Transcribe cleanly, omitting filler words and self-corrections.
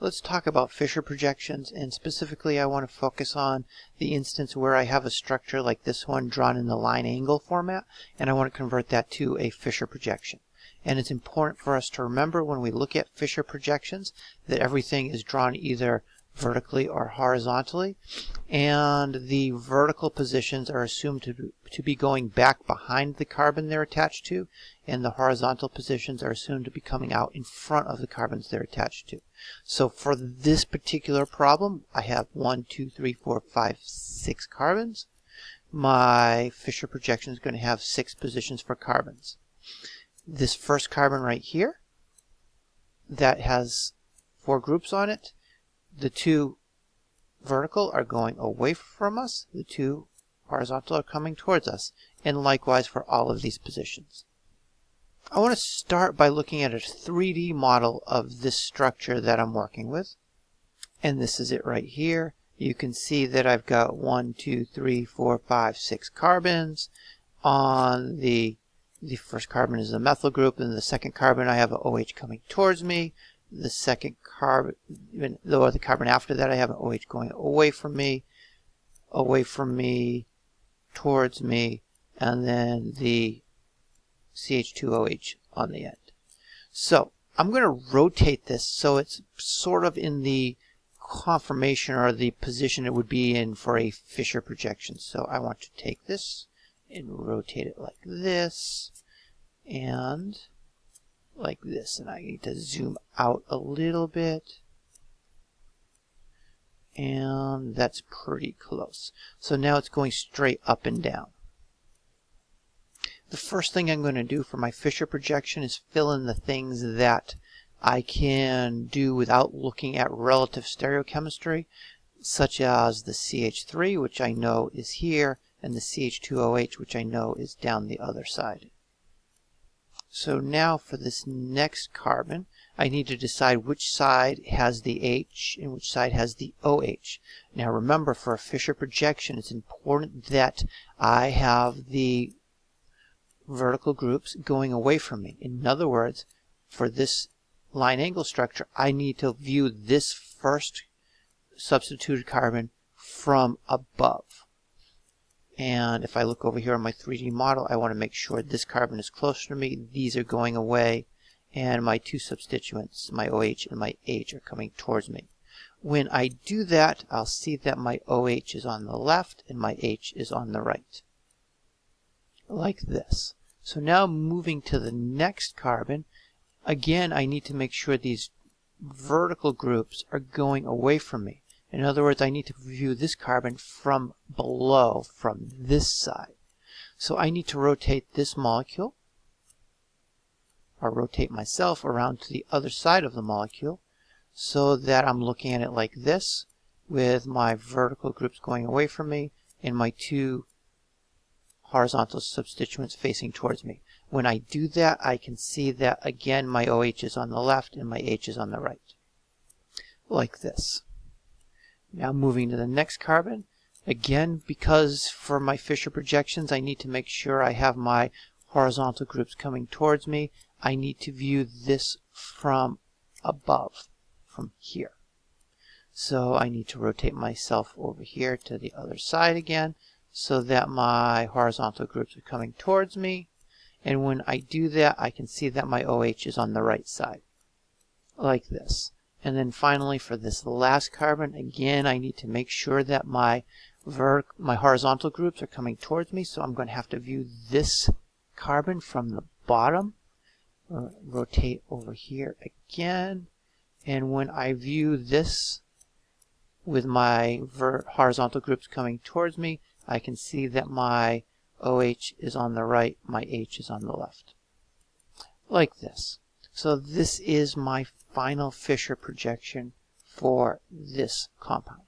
Let's talk about Fischer projections, and specifically I want to focus on the instance where I have a structure like this one drawn in the line angle format, and I want to convert that to a Fischer projection. And it's important for us to remember when we look at Fischer projections that everything is drawn either vertically or horizontally, and the vertical positions are assumed to be going back behind the carbon they're attached to, and the horizontal positions are assumed to be coming out in front of the carbons they're attached to. So for this particular problem, I have 1, 2, 3, 4, 5, 6 carbons. My Fischer projection is going to have 6 positions for carbons. This first carbon right here, that has 4 groups on it. The 2 vertical are going away from us. The 2 horizontal are coming towards us. And likewise for all of these positions. I want to start by looking at a 3D model of this structure that I'm working with. And this is it right here. You can see that I've got 1, 2, 3, 4, 5, 6 carbons. On the first carbon is a methyl group, and the second carbon I have an OH coming towards me. The second carbon, or the carbon after that, I have an OH going away from me, towards me, and then the CH2OH on the end. So I'm going to rotate this so it's sort of in the conformation or the position it would be in for a Fischer projection. So I want to take this and rotate it like this and like this, and I need to zoom out a little bit, and that's pretty close. So now it's going straight up and down. The first thing I'm going to do for my Fischer projection is fill in the things that I can do without looking at relative stereochemistry, such as the CH3, which I know is here, and the CH2OH, which I know is down the other side. So now for this next carbon, I need to decide which side has the H and which side has the OH. Now remember, for a Fischer projection, it's important that I have the vertical groups going away from me. In other words, for this line angle structure, I need to view this first substituted carbon from above. And if I look over here on my 3D model, I want to make sure this carbon is closer to me. These are going away, and my 2 substituents, my OH and my H, are coming towards me. When I do that, I'll see that my OH is on the left and my H is on the right, like this. So now moving to the next carbon, again I need to make sure these vertical groups are going away from me. In other words, I need to view this carbon from below, from this side. So I need to rotate this molecule, or rotate myself around to the other side of the molecule, so that I'm looking at it like this, with my vertical groups going away from me and my 2 horizontal substituents facing towards me. When I do that, I can see that again my OH is on the left and my H is on the right, like this. Now moving to the next carbon, again, because for my Fischer projections I need to make sure I have my horizontal groups coming towards me, I need to view this from above, from here. So I need to rotate myself over here to the other side again, so that my horizontal groups are coming towards me. And when I do that, I can see that my OH is on the right side, like this. And then finally, for this last carbon, again, I need to make sure that my horizontal groups are coming towards me. So I'm going to have to view this carbon from the bottom. Rotate over here again. And when I view this with my horizontal groups coming towards me, I can see that my OH is on the right, my H is on the left, like this. So this is my final Fischer projection for this compound.